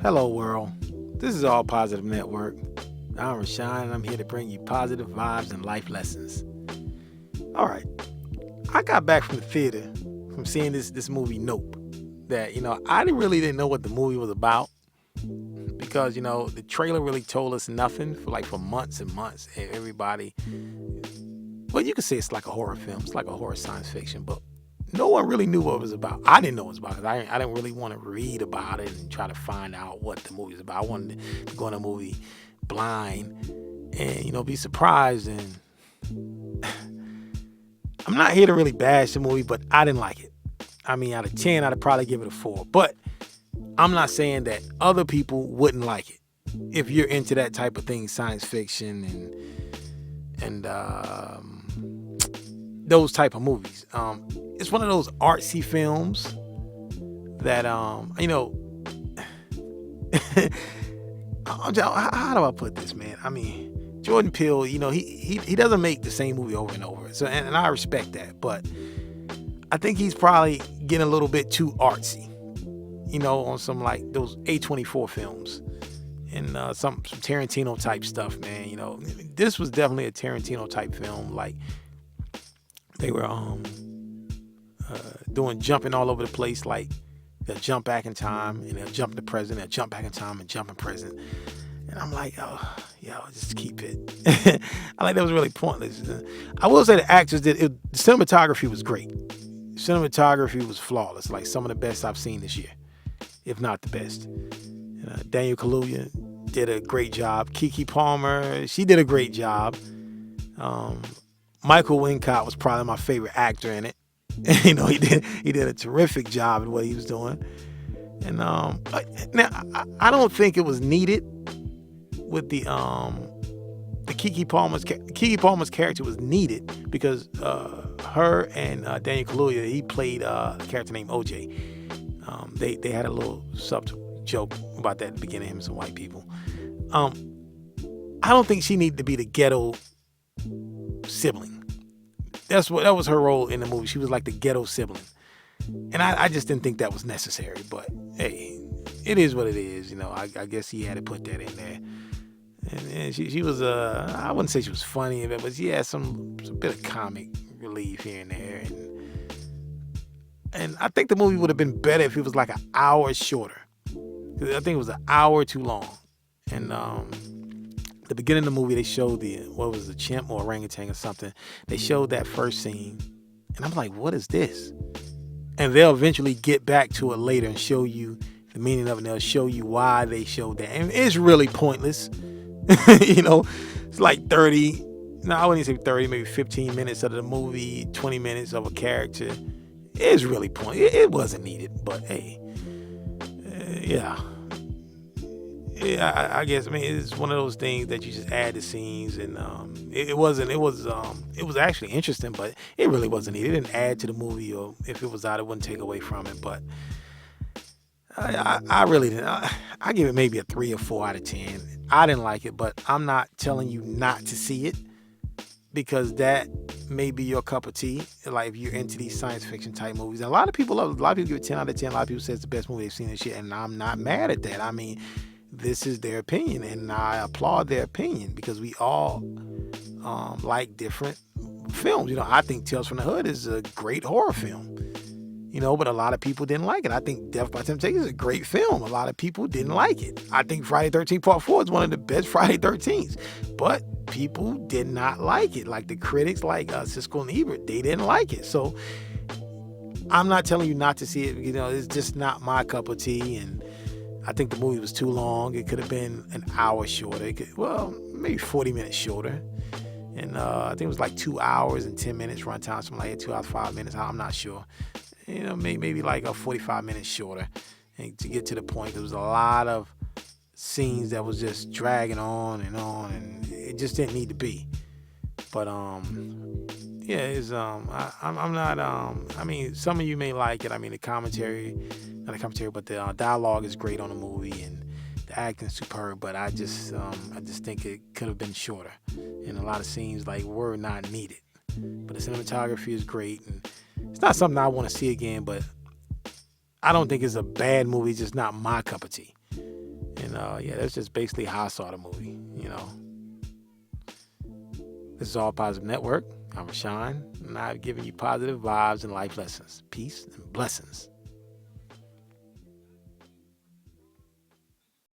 Hello, world. This is All Positive Network. I'm Rashawn, and I'm here to bring you positive vibes and life lessons. All right, I got back from the theater from seeing this movie Nope. That I didn't know what the movie was about because the trailer really told us nothing for months and months. And everybody, well, you could say it's like a horror film. It's like a horror science fiction, but no one really knew what it was about. I didn't know what it was about because I didn't really want to read about it and try to find out what the movie was about. I wanted to go in a movie blind and, be surprised. And I'm not here to really bash the movie, but I didn't like it. I mean, out of 10, I'd probably give it a 4. But I'm not saying that other people wouldn't like it. If you're into that type of thing, science fiction and those type of movies. It's one of those artsy films that how do I put this, man? I mean, Jordan Peele, he doesn't make the same movie over and over. So and I respect that, but I think he's probably getting a little bit too artsy, on some like those A24 films and some Tarantino type stuff, man. This was definitely a Tarantino type film. Like they were doing jumping all over the place. Like they'll jump back in time and they'll jump in the present. They'll jump back in time and jump in present. And I'm like, oh, just keep it. I like that was really pointless. I will say the actors the cinematography was great. Cinematography was flawless, like some of the best I've seen this year, if not the best. Daniel Kaluuya did a great job. Keke Palmer, she did a great job. Michael Wincott was probably my favorite actor in it. He did a terrific job in what he was doing. And now I don't think it was needed with the Keke Palmer's character was needed because her and Daniel Kaluuya, he played a character named OJ. They had a little subtle joke about that at the beginning, him and some white people. I don't think she needed to be the ghetto sibling. That was her role in the movie. She was like the ghetto sibling. And I just didn't think that was necessary. But hey, it is what it is. I guess he had to put that in there. And she was I wouldn't say she was funny, but she had some bit of comic relief here and there. And I think the movie would have been better if it was like an hour shorter. I think it was an hour too long. And the beginning of the movie, they showed the chimp or orangutan or something. They showed that first scene. And I'm like, what is this? And they'll eventually get back to it later and show you the meaning of it. And they'll show you why they showed that. And it's really pointless. It's like 30, no, I wouldn't say 30, maybe 15 minutes of the movie, 20 minutes of a character. It's really pointless. It wasn't needed, but hey, yeah, I guess, it's one of those things that you just add the scenes and it was actually interesting, but it really wasn't needed. It didn't add to the movie, or if it was out, it wouldn't take away from it, but I really didn't. I give it maybe a 3 or 4 out of 10. I didn't like it, but I'm not telling you not to see it because that may be your cup of tea. Like if you're into these science fiction type movies, and a lot of people love it. A lot of people give it 10 out of 10. A lot of people say it's the best movie they've seen this year, and I'm not mad at that. I mean, this is their opinion, and I applaud their opinion because we all like different films. I think Tales from the Hood is a great horror film. But a lot of people didn't like it. I think Death by Temptation is a great film. A lot of people didn't like it. I think Friday 13th Part 4 is one of the best Friday 13th. But people did not like it. Like the critics, like Siskel and Ebert, they didn't like it. So I'm not telling you not to see it. It's just not my cup of tea. And I think the movie was too long. It could have been an hour shorter. Maybe 40 minutes shorter. And I think it was like 2 hours and 10 minutes runtime, something like that, 2 hours, 5 minutes. I'm not sure. Maybe like a 45 minutes shorter, and to get to the point. There was a lot of scenes that was just dragging on, and it just didn't need to be. But it's I'm not some of you may like it. The commentary, not the commentary, but the dialogue is great on the movie, and the acting is superb. But I just think it could have been shorter, and a lot of scenes were not needed. But the cinematography is great, and it's not something I want to see again, but I don't think it's a bad movie. It's just not my cup of tea. And yeah, that's just basically how I saw the movie. This is All Positive Network. I'm Rashawn, and I've given you positive vibes and life lessons. Peace and blessings.